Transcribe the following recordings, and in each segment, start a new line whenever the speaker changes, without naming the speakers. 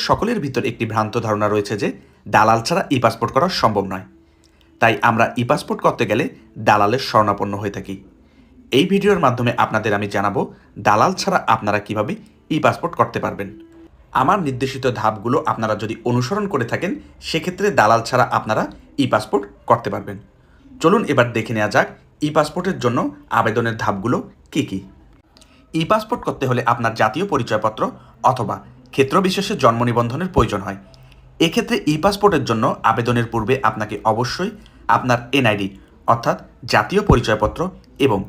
সকলের ভিতর একটি ভ্রান্ত ধারণা রয়েছে যে দালাল ছাড়া ই পাসপোর্ট করা সম্ভব নয়। তাই আমরা ই পাসপোর্ট করতে গেলে দালালের শরণাপন্ন হয়ে থাকি। এই ভিডিওর মাধ্যমে আপনাদের আমি জানাবো দালাল ছাড়া আপনারা কিভাবে ই পাসপোর্ট করতে পারবেন। আমার নির্দেশিত ধাপগুলো আপনারা যদি অনুসরণ করে থাকেন সেক্ষেত্রে দালাল ছাড়া আপনারা ই পাসপোর্ট করতে পারবেন। চলুন এবার দেখে নেওয়া যাক ই পাসপোর্টের জন্য আবেদনের ধাপগুলো কী কী। ই পাসপোর্ট করতে হলে আপনার জাতীয় পরিচয়পত্র অথবা ক্ষেত্রবিশেষে জন্ম নিবন্ধনের প্রয়োজন হয়। এক্ষেত্রে ই পাসপোর্টের জন্য আবেদনের পূর্বে আপনাকে অবশ্যই আপনার এনআইডি অর্থাৎ জাতীয় পরিচয়পত্র এবং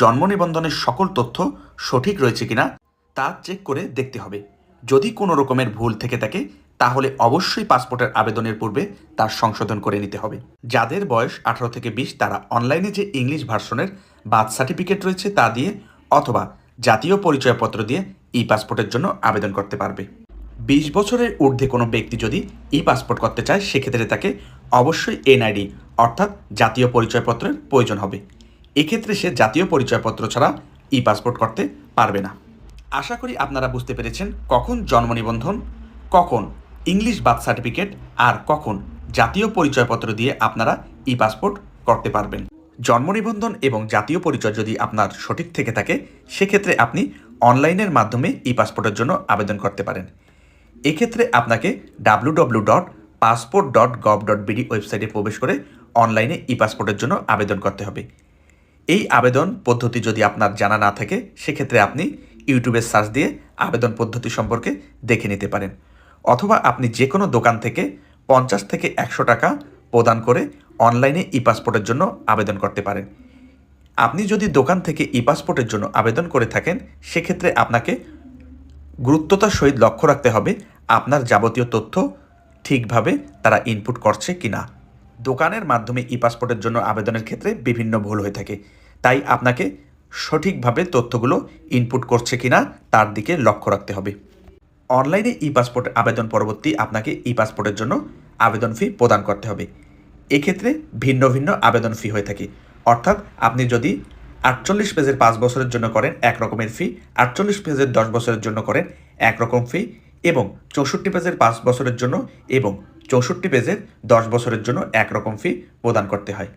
জন্ম নিবন্ধনের সকল তথ্য সঠিক রয়েছে কিনা তা চেক করে দেখতে হবে। যদি কোনো রকমের ভুল থেকে থাকে তাহলে অবশ্যই পাসপোর্টের আবেদনের পূর্বে তার সংশোধন করে নিতে হবে। যাদের বয়স 18 থেকে 20 তারা অনলাইনে যে ইংলিশ ভার্সনের বার্থ সার্টিফিকেট রয়েছে তা দিয়ে অথবা জাতীয় পরিচয়পত্র দিয়ে ই পাসপোর্টের জন্য আবেদন করতে পারবে। 20 বছরের ঊর্ধ্বে কোনো ব্যক্তি যদি ই পাসপোর্ট করতে চায় সেক্ষেত্রে তাকে অবশ্যই এনআইডি অর্থাৎ জাতীয় পরিচয়পত্রের প্রয়োজন হবে। এক্ষেত্রে সে জাতীয় পরিচয়পত্র ছাড়া ই পাসপোর্ট করতে পারবে না। আশা করি আপনারা বুঝতে পেরেছেন কখন জন্ম নিবন্ধন, কখন ইংলিশ বার্থ সার্টিফিকেট আর কখন জাতীয় পরিচয়পত্র দিয়ে আপনারা ই পাসপোর্ট করতে পারবেন। জন্ম নিবন্ধন এবং জাতীয় পরিচয় যদি আপনার সঠিক থেকে থাকে সেক্ষেত্রে আপনি অনলাইনের মাধ্যমে ই পাসপোর্টের জন্য আবেদন করতে পারেন। এক্ষেত্রে আপনাকে www.passport.gov.bd ওয়েবসাইটে প্রবেশ করে অনলাইনে ই পাসপোর্টের জন্য আবেদন করতে হবে। এই আবেদন পদ্ধতি যদি আপনার জানা না থাকে সেক্ষেত্রে আপনি ইউটিউবে সার্চ দিয়ে আবেদন পদ্ধতি সম্পর্কে দেখে নিতে পারেন, অথবা আপনি যে কোনো দোকান থেকে 50 থেকে 100 টাকা প্রদান করে অনলাইনে ই পাসপোর্টের জন্য আবেদন করতে পারেন। আপনি যদি দোকান থেকে ই পাসপোর্টের জন্য আবেদন করে থাকেন সেক্ষেত্রে আপনাকে গুরুত্বতার সহিত লক্ষ্য রাখতে হবে আপনার যাবতীয় তথ্য ঠিকভাবে তারা ইনপুট করছে কিনা। দোকানের মাধ্যমে ই পাসপোর্টের জন্য আবেদনের ক্ষেত্রে বিভিন্ন ভুল হয়ে থাকে, তাই আপনাকে সঠিকভাবে তথ্যগুলো ইনপুট করছে কিনা তার দিকে লক্ষ্য রাখতে হবে। অনলাইনে ই পাসপোর্ট আবেদন পরবর্তী আপনাকে ই পাসপোর্টের জন্য আবেদন ফি প্রদান করতে হবে। এক্ষেত্রে ভিন্ন ভিন্ন আবেদন ফি হয়ে থাকে, অর্থাৎ আপনি যদি 48 পেজের 5 বছরের জন্য করেন এক রকমের ফি, 48 পেজের 10 বছরের জন্য করেন একরকম ফি এবং 64 পেজের 5 বছরের জন্য এবং 64 পেজের 10 বছরের জন্য একরকম ফি প্রদান করতে হয়।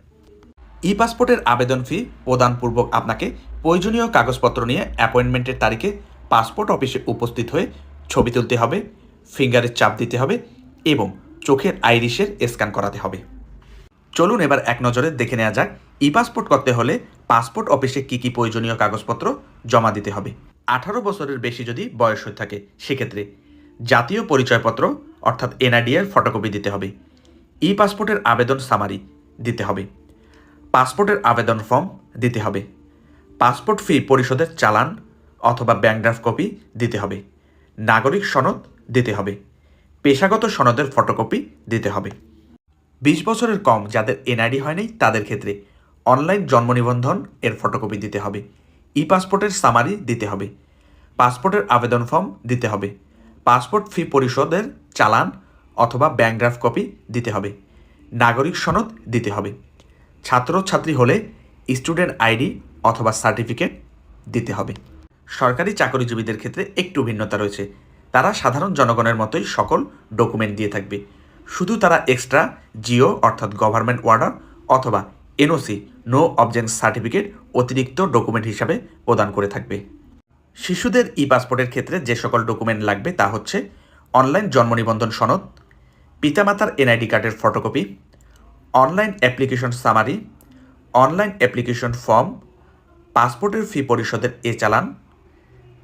ই পাসপোর্টের আবেদন ফি প্রদানপূর্বক আপনাকে প্রয়োজনীয় কাগজপত্র নিয়ে অ্যাপয়েন্টমেন্টের তারিখে পাসপোর্ট অফিসে উপস্থিত হয়ে ছবি তুলতে হবে, ফিঙ্গারের চাপ দিতে হবে এবং চোখের আইরিশের স্ক্যান করাতে হবে। চলুন এবার এক নজরে দেখে নেওয়া যাক ই পাসপোর্ট করতে হলে পাসপোর্ট অফিসে কী কী প্রয়োজনীয় কাগজপত্র জমা দিতে হবে। 18 বছরের বেশি যদি বয়স হয়ে থাকে সেক্ষেত্রে জাতীয় পরিচয়পত্র অর্থাৎ এনআইডি এর ফটোকপি দিতে হবে, ই পাসপোর্টের আবেদন সামারি দিতে হবে, পাসপোর্টের আবেদন ফর্ম দিতে হবে, পাসপোর্ট ফি পরিশোধের চালান অথবা ব্যাংক ড্রাফট কপি দিতে হবে, নাগরিক সনদ দিতে হবে, পেশাগত সনদের ফটোকপি দিতে হবে। 20 বছরের কম যাদের এনআইডি হয়নি তাদের ক্ষেত্রে অনলাইন জন্ম নিবন্ধন এর ফটোকপি দিতে হবে, ই পাসপোর্টের সামারি দিতে হবে, পাসপোর্টের আবেদন ফর্ম দিতে হবে, পাসপোর্ট ফি পরিশোধের চালান অথবা ব্যাংক ড্রাফট কপি দিতে হবে, নাগরিক সনদ দিতে হবে। ছাত্রছাত্রী হলে স্টুডেন্ট আইডি অথবা সার্টিফিকেট দিতে হবে। সরকারি চাকরিজীবীদের ক্ষেত্রে একটু ভিন্নতা রয়েছে, তারা সাধারণ জনগণের মতোই সকল ডকুমেন্ট দিয়ে থাকবে, শুধু তারা এক্সট্রা জিও অর্থাৎ গভর্নমেন্ট অর্ডার অথবা এনওসি নো অবজেকশন সার্টিফিকেট অতিরিক্ত ডকুমেন্ট হিসাবে প্রদান করে থাকবে। শিশুদের ই পাসপোর্টের ক্ষেত্রে যে সকল ডকুমেন্ট লাগবে তা হচ্ছে অনলাইন জন্ম নিবন্ধন সনদ, পিতামাতার এনআইডি কার্ডের photocopy, online application summary, online application form, পাসপোর্টের ফি পরিশোধের চালান,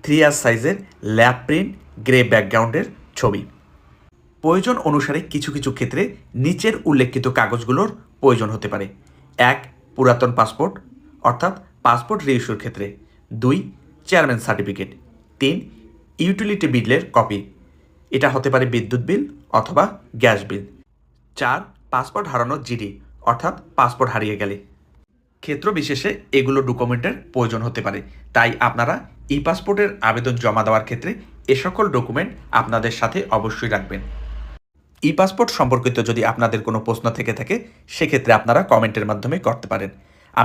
3 সাইজের ল্যাব প্রিন্ট গ্রে ব্যাকগ্রাউন্ডের ছবি। প্রয়োজন অনুসারে কিছু কিছু ক্ষেত্রে নিচের উল্লেখিত কাগজগুলোর প্রয়োজন হতে পারে। 1 পুরাতন পাসপোর্ট অর্থাৎ পাসপোর্ট রিইস্যুর ক্ষেত্রে, 2 চেয়ারম্যান সার্টিফিকেট, 3 ইউটিলিটি বিলের কপি, এটা হতে পারে বিদ্যুৎ বিল অথবা গ্যাস বিল, 4 পাসপোর্ট হারানোর জিডি অর্থাৎ পাসপোর্ট হারিয়ে গেলে। ক্ষেত্র বিশেষে এগুলো ডকুমেন্টের প্রয়োজন হতে পারে, তাই আপনারা ই পাসপোর্টের আবেদন জমা দেওয়ার ক্ষেত্রে এ সকল ডকুমেন্ট আপনাদের সাথে অবশ্যই রাখবেন। ই পাসপোর্ট সম্পর্কিত যদি আপনাদের কোনো প্রশ্ন থেকে থাকে সেক্ষেত্রে আপনারা কমেন্টের মাধ্যমে করতে পারেন।